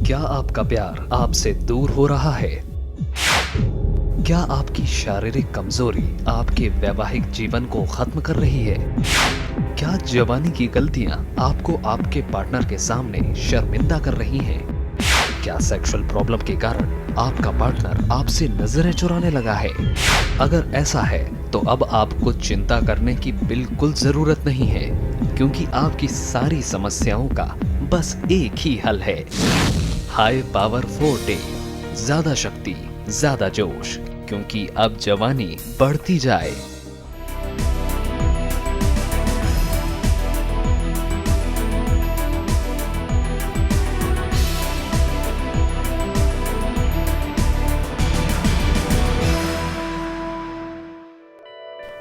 क्या आपका प्यार आपसे दूर हो रहा है? क्या आपकी शारीरिक कमजोरी आपके वैवाहिक जीवन को खत्म कर रही है? क्या जवानी की गलतियां आपको आपके पार्टनर के सामने शर्मिंदा कर रही हैं? क्या सेक्सुअल प्रॉब्लम के कारण आपका पार्टनर आपसे नजरें चुराने लगा है? अगर ऐसा है तो अब आपको चिंता करने की बिल्कुल जरूरत नहीं है, क्योंकि आपकी सारी समस्याओं का बस एक ही हल है। हाई पावर फोर्टे, ज्यादा शक्ति, ज्यादा जोश, क्योंकि अब जवानी बढ़ती जाए।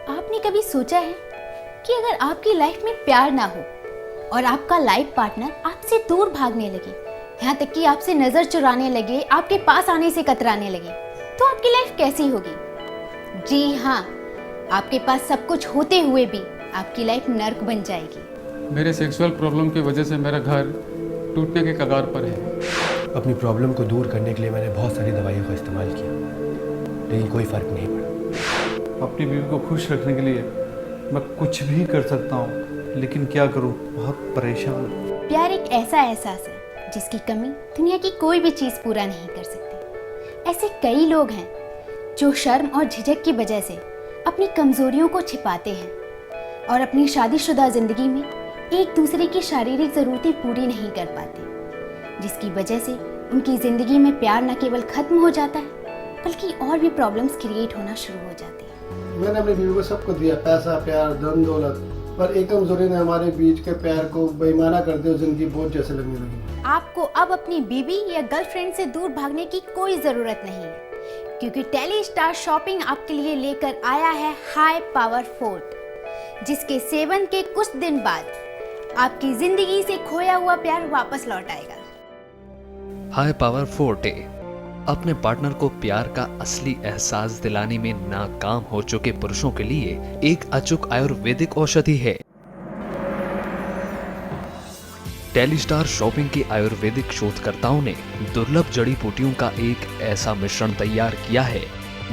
आपने कभी सोचा है कि अगर आपकी लाइफ में प्यार ना हो और आपका लाइफ पार्टनर आपसे दूर भागने लगे, यहाँ तक कि आपसे नजर चुराने लगे, आपके पास आने से कतराने लगे, तो आपकी लाइफ कैसी होगी? जी हाँ, आपके पास सब कुछ होते हुए भी आपकी लाइफ नर्क बन जाएगी। मेरे सेक्सुअल प्रॉब्लम की वजह से मेरा घर टूटने के कगार पर है। अपनी प्रॉब्लम को दूर करने के लिए मैंने बहुत सारी दवाइयों का इस्तेमाल किया, लेकिन कोई फ़र्क नहीं पड़ा। अपनी बीवी को खुश रखने के लिए मैं कुछ भी कर सकता हूँ, लेकिन क्या करूँ, बहुत परेशान हूँ। प्यार एक ऐसा एहसास है जिसकी कमी दुनिया की कोई भी चीज़ पूरा नहीं कर सकती। ऐसे कई लोग हैं जो शर्म और झिझक की वजह से अपनी कमजोरियों को छिपाते हैं और अपनी शादीशुदा जिंदगी में एक दूसरे की शारीरिक ज़रूरतें पूरी नहीं कर पाते, जिसकी वजह से उनकी ज़िंदगी में प्यार न केवल खत्म हो जाता है बल्कि और भी प्रॉब्लम्स क्रिएट होना शुरू हो जाती है। मैंने अपनी बीवी को सब कुछ दिया, पैसा, प्यार, धन दौलत, पर एक कमजोरी ने हमारे बीच के प्यार को बेईमाना कर दिया, जिंदगी बोझ जैसे लगने लगी। आपको अब अपनी बीवी या गर्लफ्रेंड से दूर भागने की कोई ज़रूरत नहीं है, क्योंकि टेली स्टार शॉपिंग आपके लिए लेकर आया है हाई पावर फोर्ट, जिसके सेवन के कुछ दिन बाद आपकी जिंदगी से खोया हुआ प्यार वापस लौट आएगा। हाई पावर फोर्टे अपने पार्टनर को प्यार का असली एहसास दिलाने में नाकाम हो चुके पुरुषों के लिए एक अचूक आयुर्वेदिक औषधि है। टेलीस्टार शॉपिंग के आयुर्वेदिक शोधकर्ताओं ने दुर्लभ जड़ी बूटियों का एक ऐसा मिश्रण तैयार किया है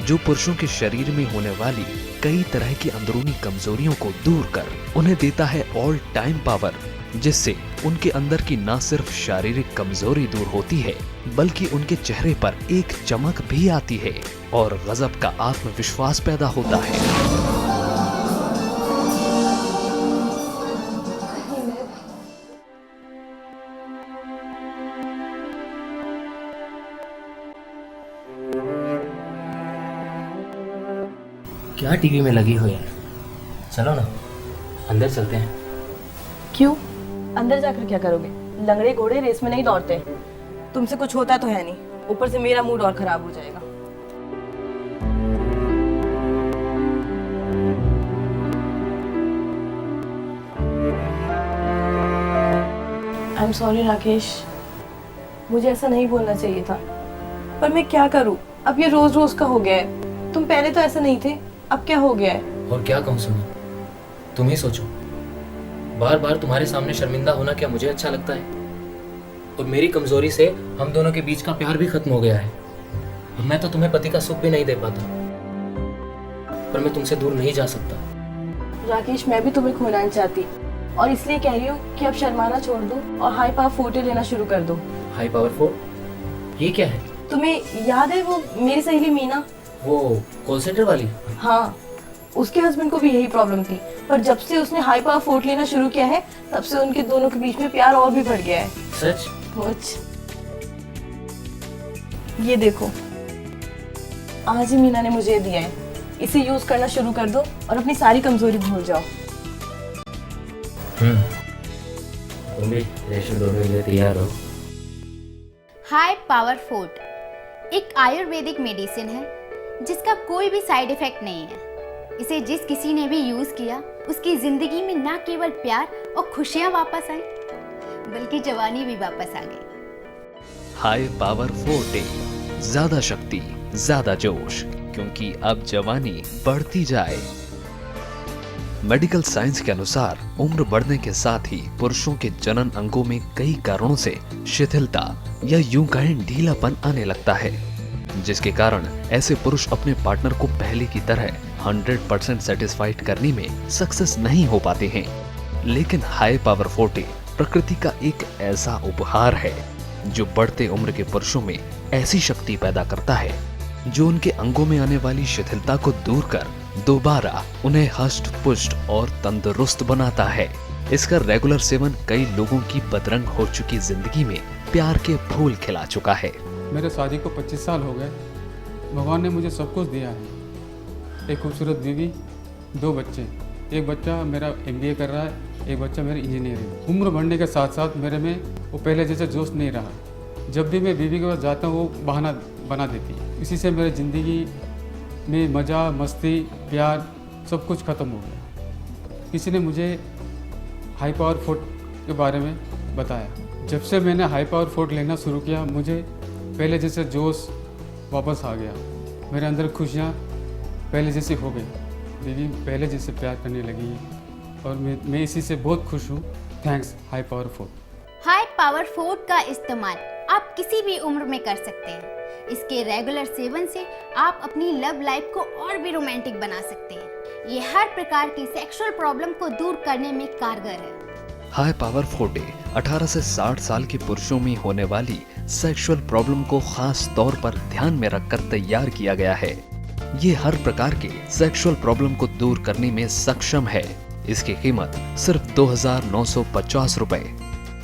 जो पुरुषों के शरीर में होने वाली कई तरह की अंदरूनी कमजोरियों को दूर कर उन्हें देता है ऑल टाइम पावर, जिससे उनके अंदर की न सिर्फ शारीरिक कमजोरी दूर होती है बल्कि उनके चेहरे पर एक चमक भी आती है और गजब का आत्मविश्वास पैदा होता है। क्या टीवी में लगी हुई है? चलो ना अंदर चलते हैं। क्यों? अंदर जाकर क्या करोगे? लंगड़े घोड़े रेस में नहीं दौड़ते। तुमसे कुछ होता तो है नहीं, ऊपर से मेरा मूड और खराब हो जाएगा। आई एम सॉरी राकेश, मुझे ऐसा नहीं बोलना चाहिए था, पर मैं क्या करूं? अब ये रोज रोज का हो गया है। तुम पहले तो ऐसा नहीं थे, अब क्या हो गया है? और क्या कहूँ सुनो, तुम ही सोचो, बार बार तुम्हारे सामने शर्मिंदा होना क्या मुझे अच्छा लगता है? और मेरी कमजोरी से हम दोनों के बीच का प्यार भी खत्म हो गया है। और मैं तो तुम्हें पति का सुख भी नहीं दे पाता, पर मैं तुमसे दूर नहीं जा सकता। राकेश, मैं भी तुम्हें खोना नहीं चाहती और इसलिए कह रही हूँ कि अब शर्माना छोड़ दो और हाई पावर फोर्टे लेना शुरू कर दो। High power four? ये क्या है? तुम्हें याद है वो मेरी सहेली मीना, वो कॉल सेंटर वाली? हाँ, उसके हस्बैंड को भी यही प्रॉब्लम थी, पर जब से उसने हाई पावर फोर्ट लेना शुरू किया है तब से उनके दोनों के बीच में प्यार और भी बढ़ गया है। सच? सच। ये देखो, आज ही मीना ने मुझे दिया है, इसे यूज करना शुरू कर दो और अपनी सारी कमजोरी भूल जाओ। तुम भी रेशम दोनों के लिए तैयार हो? हाई पावर फोर्ट एक आयुर्वेदिक मेडिसिन है जिसका कोई भी साइड इफेक्ट नहीं है। इसे जिस किसी ने भी यूज किया उसकी जिंदगी में न केवल प्यार और खुशियां वापस आई बल्कि जवानी भी वापस आ गई। हाई पावर फोर्टे, ज्यादा शक्ति, ज्यादा जोश, क्योंकि अब जवानी बढ़ती जाए। मेडिकल साइंस के अनुसार उम्र बढ़ने के साथ ही पुरुषों के जनन अंगों में कई कारणों से शिथिलता या यूं कहें ढीलापन आने लगता है, जिसके कारण ऐसे पुरुष अपने पार्टनर को पहले की तरह 100% सेटिस्फाइड करने में सक्सेस नहीं हो पाते हैं। लेकिन हाई पावर 40 प्रकृति का एक ऐसा उपहार है जो बढ़ते उम्र के पुरुषों में ऐसी शक्ति पैदा करता है जो उनके अंगों में आने वाली शिथिलता को दूर कर दोबारा उन्हें हष्ट पुष्ट और तंदुरुस्त बनाता है। इसका रेगुलर सेवन कई लोगों की बदरंग हो चुकी जिंदगी में प्यार के फूल खिला चुका है। मेरे शादी को 25 साल हो गए। भगवान ने मुझे सब कुछ दिया है, एक खूबसूरत बीवी, 2 बच्चे। एक बच्चा मेरा MBA कर रहा है, एक बच्चा मेरा इंजीनियरिंग। उम्र बढ़ने के साथ साथ मेरे में वो पहले जैसा जोश नहीं रहा। जब भी मैं बीवी के पास जाता हूँ वो बहाना बना देती है। इसी से मेरी ज़िंदगी में मज़ा, मस्ती, प्यार सब कुछ ख़त्म हो गया। किसी ने मुझे हाई पावर फूड के बारे में बताया। जब से मैंने हाई पावर फूड लेना शुरू किया, मुझे पहले जैसे जोश वापस आ गया। मेरे अंदर खुशियाँ पहले जैसी हो गई। बीवी पहले जैसे प्यार करने लगी और मैं इसी से बहुत खुश हूँ। Thanks high power food. High power food का इस्तेमाल आप किसी भी उम्र में कर सकते हैं। इसके रेगुलर सेवन से आप अपनी लव लाइफ को और भी रोमांटिक बना सकते हैं। ये हर प्रकार की सेक्सुअल प्रॉब्लम को दूर करने में कारगर है। हाई पावर 40 18 से 60 साल के पुरुषों में होने वाली सेक्सुअल प्रॉब्लम को खास तौर पर ध्यान में रखकर तैयार किया गया है। ये हर प्रकार के सेक्सुअल प्रॉब्लम को दूर करने में सक्षम है। इसकी कीमत सिर्फ 2,950 रुपए।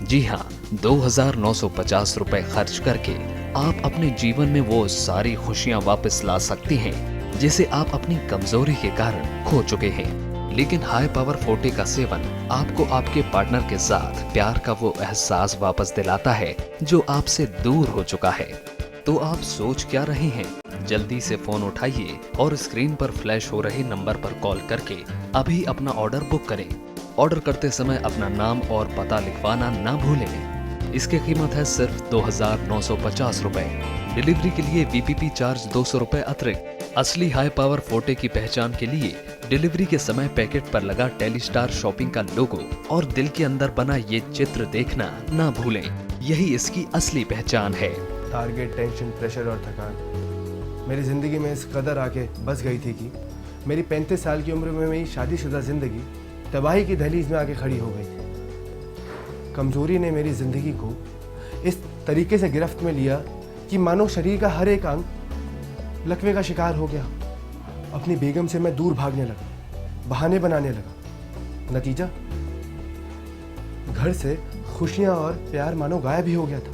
जी हाँ, 2,950 रुपए खर्च करके आप अपने जीवन में वो सारी खुशियां वापस ला सकते हैं जिसे आप अपनी कमजोरी के कारण खो चुके हैं। लेकिन हाई पावर 40 का सेवन आपको आपके पार्टनर के साथ प्यार का वो एहसास वापस दिलाता है जो आपसे दूर हो चुका है। तो आप सोच क्या रहे हैं? जल्दी से फोन उठाइए और स्क्रीन पर फ्लैश हो रहे नंबर पर कॉल करके अभी अपना ऑर्डर बुक करें। ऑर्डर करते समय अपना नाम और पता लिखवाना ना भूलें। इसकी कीमत है सिर्फ 2,950 रुपए। डिलीवरी के लिए VPP चार्ज 200 रुपए अतिरिक्त। असली हाई पावर 40 की पहचान के लिए डिलीवरी के समय पैकेट पर लगा टेलीस्टार शॉपिंग का लोगो और दिल के अंदर बना ये चित्र देखना ना भूलें। यही इसकी असली पहचान है। टारगेट, टेंशन, प्रेशर और थकान मेरी ज़िंदगी में इस कदर आके बस गई थी कि मेरी 35 साल की उम्र में मेरी शादीशुदा ज़िंदगी तबाही की दहलीज में आके खड़ी हो गई थी। कमज़ोरी ने मेरी ज़िंदगी को इस तरीके से गिरफ्त में लिया कि मानो शरीर का हर एक अंग लकवे का शिकार हो गया। अपनी बेगम से मैं दूर भागने लगा, बहाने बनाने लगा। नतीजा, घर से खुशियां और प्यार मानो गायब ही हो गया था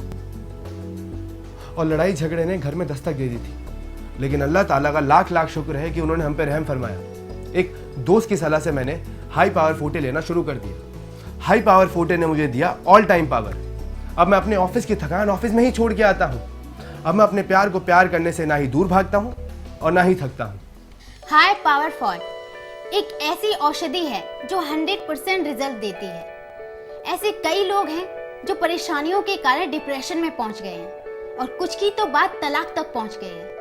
और लड़ाई झगड़े ने घर में दस्तक दे दी थी। लेकिन अल्लाह ताला का लाख लाख शुक्र है कि उन्होंने हम पे रहम फरमाया। एक दोस्त की सलाह से मैंने हाई पावर 40 लेना शुरू कर दिया। हाई पावर 40 ने मुझे दिया ऑल टाइम पावर। अब मैं अपने ऑफिस की थकान ऑफिस में ही छोड़ के आता हूँ। अब मैं अपने प्यार को प्यार करने से ना ही दूर भागता हूँ और ना ही थकता हूँ। हाई पावर फॉल एक ऐसी औषधि है जो 100% रिजल्ट देती है। ऐसे कई लोग हैं जो परेशानियों के कारण डिप्रेशन में पहुंच गए हैं और कुछ की तो बात तलाक तक पहुंच गए हैं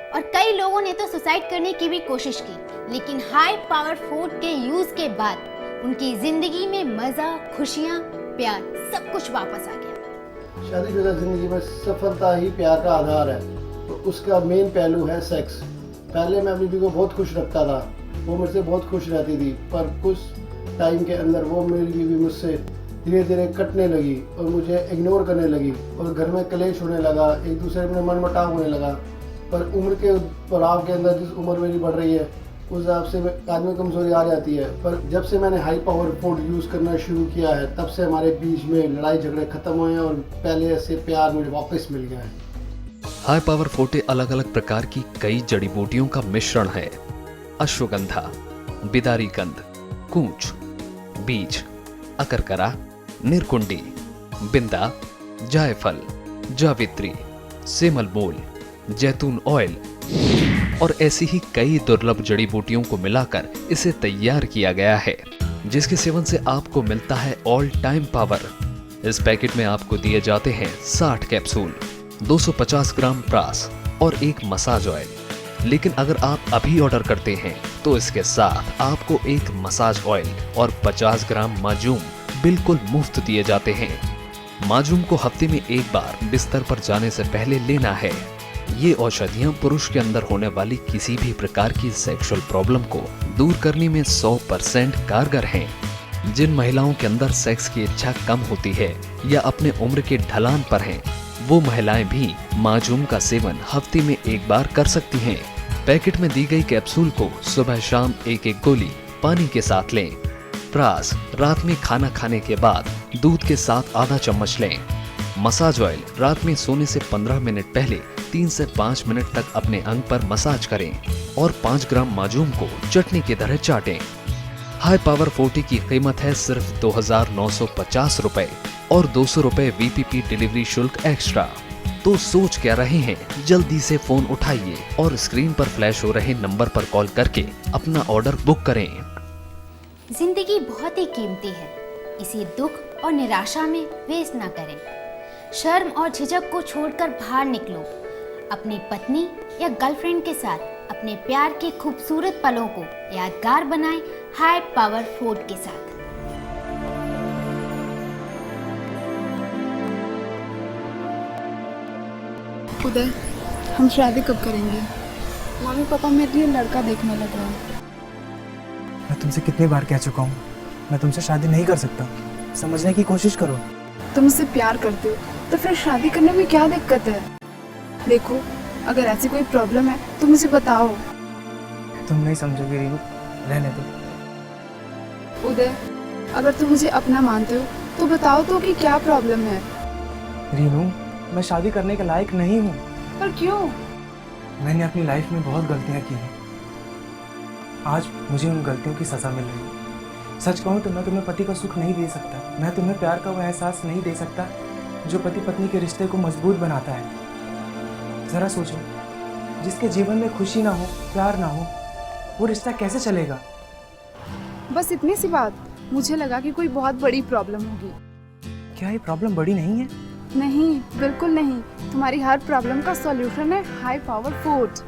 और कई लोगों ने तो सुसाइड करने की भी कोशिश की। लेकिन हाई पावर फूड के यूज के बाद उनकी जिंदगी में मजा, खुशियां, प्यार सब कुछ वापस आ गया। शादीशुदा जिंदगी में सफलता ही प्यार का आधार है। तो उसका मेन पहलू है सेक्स। पहले मैं अपनी बीवी को बहुत खुश रखता था, वो मुझसे बहुत खुश रहती थी, पर कुछ टाइम के अंदर वो मेरी बीवी मुझसे धीरे धीरे कटने लगी और मुझे इग्नोर करने लगी और घर में कलेश होने लगा, एक दूसरे में मनमुटाव होने लगा। पर उम्र के पड़ाव के अंदर जिस उम्र मेरी बढ़ रही है उस हिसाब से आदमी कमजोरी आ जाती है। पर जब से मैंने हाई पावर फूड यूज़ करना शुरू किया है तब से हमारे बीच में लड़ाई झगड़े खत्म हुए हैं और पहले से प्यार मुझे वापस मिल गया है। हाई पावर 40 अलग अलग प्रकार की कई जड़ी बूटियों का मिश्रण है। अश्वगंधा, बिदारी कंद, कूच, बीज, अकरकरा, निरकुंडी, बिंदा, जायफल, जावित्री, सेमल मूल, जैतून ऑयल और ऐसी ही कई दुर्लभ जड़ी बूटियों को मिलाकर इसे तैयार किया गया है, जिसके सेवन से आपको मिलता है ऑल टाइम पावर। इस पैकेट में आपको दिए जाते हैं 60 कैप्सूल, 250 ग्राम प्रास और एक मसाज ऑयल। लेकिन अगर आप अभी ऑर्डर करते हैं तो इसके साथ आपको एक मसाज ऑयल और 50 ग्राम माजूम बिल्कुल मुफ्त दिए जाते हैं। माजूम को हफ्ते में एक बार बिस्तर पर जाने से पहले लेना है। ये औषधियां पुरुष के अंदर होने वाली किसी भी प्रकार की सेक्सुअल प्रॉब्लम को दूर करने में 100% कारगर हैं। जिन महिलाओं के अंदर सेक्स की इच्छा कम होती है या अपने उम्र के ढलान पर हैं, वो महिलाएं भी माजूम का सेवन हफ्ते में एक बार कर सकती हैं। पैकेट में दी गई कैप्सूल को सुबह शाम एक एक गोली पानी के साथ लें। प्रास रात में खाना खाने के बाद दूध के साथ आधा चम्मच लें। मसाज ऑयल रात में सोने से 15 मिनट पहले 3 से 5 मिनट तक अपने अंग पर मसाज करें और 5 ग्राम माजूम को चटनी की तरह चाटें। हाई पावर 40 की कीमत है सिर्फ 2,950 रुपए और 200 रुपए VPP डिलीवरी शुल्क एक्स्ट्रा। तो सोच क्या रहे हैं, जल्दी से फोन उठाइए और स्क्रीन पर फ्लैश हो रहे नंबर पर कॉल करके अपना ऑर्डर बुक करें। जिंदगी बहुत ही कीमती है, इसे दुख और निराशा में वेस्ट ना करें। शर्म और झिझक को छोड़कर बाहर निकलो। अपनी पत्नी या गर्लफ्रेंड के साथ अपने प्यार के खूबसूरत पलों को यादगार बनाएं हाई पावर फूड के साथ। उदय, हम शादी कब करेंगे? मम्मी पापा मेरे लिए लड़का देखने लग रहे हैं। मैं तुमसे कितनी बार कह चुका हूँ, मैं तुमसे शादी नहीं कर सकता। समझने की कोशिश करो। तुम मुझसे प्यार करते हो तो फिर शादी करने में क्या दिक्कत है? देखो, अगर ऐसी कोई प्रॉब्लम है तो मुझे बताओ। तुम नहीं समझोगे रीनू, रहने दो। उदय, अगर तुम मुझे अपना मानते हो तो बताओ तो कि क्या प्रॉब्लम है? रीनू, मैं शादी करने के लायक नहीं हूँ। पर क्यों? मैंने अपनी लाइफ में बहुत गलतियाँ की हैं। आज मुझे उन गलतियों की सज़ा मिल रही है। सच कहूँ तो मैं तुम्हें पति का सुख नहीं दे सकता। मैं तुम्हें प्यार का वो एहसास नहीं दे सकता जो पति पत्नी के रिश्ते को मजबूत बनाता है। ज़रा सोचो, जिसके जीवन में खुशी ना हो, प्यार ना हो, वो रिश्ता कैसे चलेगा? बस इतनी सी बात? मुझे लगा कि कोई बहुत बड़ी प्रॉब्लम होगी। क्या ये प्रॉब्लम बड़ी नहीं है? नहीं, बिल्कुल नहीं। तुम्हारी हर प्रॉब्लम का सॉल्यूशन है high power food.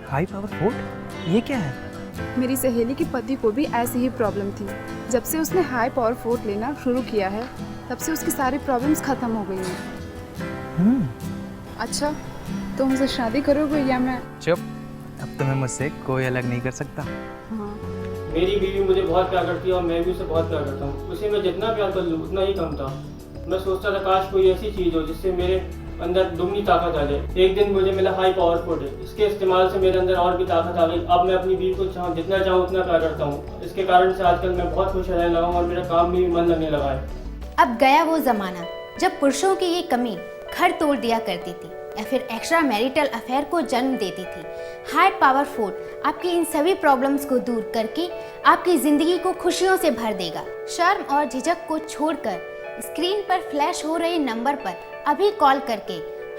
High power food? ये क्या है? मेरी सहेली के पति को भी ऐसी ही प्रॉब्लम थी। जब से उसने हाई पावर फूड लेना शुरू किया है, तब से उसकी सारी प्रॉब्लम्स खत्म हो गई हैं। अच्छा, तो मुझसे शादी करोगे या मैं? चुप, अब तुम्हें मुझसे कोई अलग नहीं कर सकता। हाँ। मेरी बीवी मुझे बहुत प्यार करती है और मैं भी उसे बहुत प्यार करता हूँ। उसे मैं जितना प्यार कर लूँ उतना ही कम था। मैं सोचता था काश कोई ऐसी चीज़ हो जिससे मेरे अंदर दुगनी ताकत आ जाए। एक दिन मुझे मिला हाई पावर फूड। इसके इस्तेमाल से मेरे अंदर और भी ताकत आ गई। अब मैं अपनी बीवी को जितना चाहूँ उतना प्यार करता हूँ। इसके कारण से आजकल मैं बहुत खुश रहने लगा हूँ और मेरा काम में भी मन लगने लगा है। अब गया वो जमाना जब पुरुषों की ये कमी घर तोड़ दिया करती थी या फिर एक्स्ट्रा मैरिटल अफेयर को जन्म देती थी। हाई पावर फूड आपकी इन सभी प्रॉब्लम्स को दूर करके आपकी जिंदगी को खुशियों से भर देगा। शर्म और झिझक को छोड़कर स्क्रीन पर फ्लैश हो रहे नंबर पर अभी कॉल करके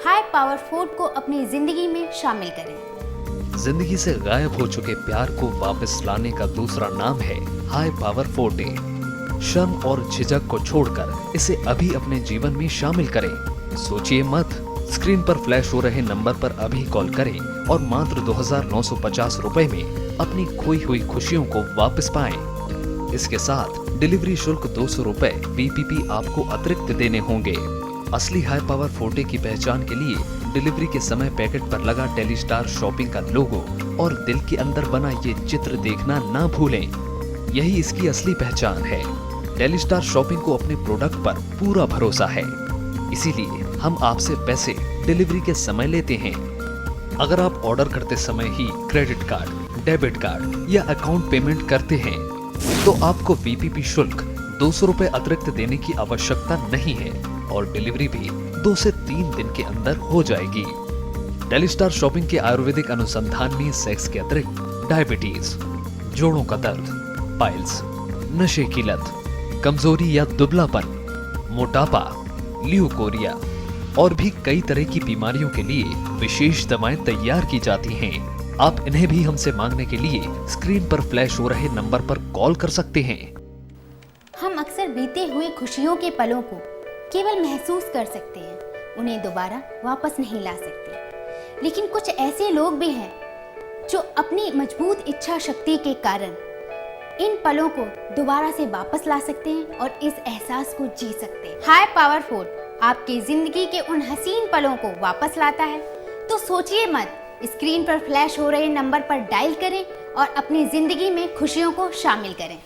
हाई पावर फूड को अपनी जिंदगी में शामिल करें। जिंदगी से गायब हो चुके प्यार को वापस लाने का दूसरा नाम है हाई पावर 40। शर्म और झिझक को छोड़कर इसे अभी अपने जीवन में शामिल करें। सोचिए मत, स्क्रीन पर फ्लैश हो रहे नंबर पर अभी कॉल करें और मात्र 2,950 रुपए में अपनी खोई हुई खुशियों को वापस पाएं। इसके साथ डिलीवरी शुल्क 200 रुपए VPP आपको अतिरिक्त देने होंगे। असली हाई पावर 40 की पहचान के लिए डिलीवरी के समय पैकेट पर लगा टेलीस्टार शॉपिंग का लोगो और दिल के अंदर बना ये चित्र देखना ना भूलें। यही इसकी असली पहचान है। टेलीस्टार शॉपिंग को अपने प्रोडक्ट पर पूरा भरोसा है, इसीलिए हम आपसे पैसे डिलीवरी के समय लेते हैं। अगर आप ऑर्डर करते समय ही क्रेडिट कार्ड, डेबिट कार्ड या अकाउंट पेमेंट करते हैं तो आपको VPP शुल्क 200 रुपए अतिरिक्त देने की आवश्यकता नहीं है और डिलीवरी भी 2 से 3 दिन के अंदर हो जाएगी। टेलीस्टार शॉपिंग के आयुर्वेदिक अनुसंधान में सेक्स के अतिरिक्त डायबिटीज, जोड़ों का दर्द, पाइल्स, नशे की लत, कमजोरी या दुबलापन, मोटापा, ल्यूकोरिया और भी कई तरह की बीमारियों के लिए विशेष दवाएं तैयार की जाती हैं। आप इन्हें भी हमसे मांगने के लिए स्क्रीन पर फ्लैश हो रहे नंबर पर कॉल कर सकते हैं। हम अक्सर बीते हुए खुशियों के पलों को केवल महसूस कर सकते हैं, उन्हें दोबारा वापस नहीं ला सकते। लेकिन कुछ ऐसे लोग भी हैं जो अपनी मजबूत इच्छा शक्ति के कारण इन पलों को दोबारा से वापस ला सकते हैं और इस एहसास को जी सकते हैं। हाई पावर फोन आपकी जिंदगी के उन हसीन पलों को वापस लाता है, तो सोचिए मत, स्क्रीन पर फ्लैश हो रहे नंबर पर डायल करें और अपनी जिंदगी में खुशियों को शामिल करें।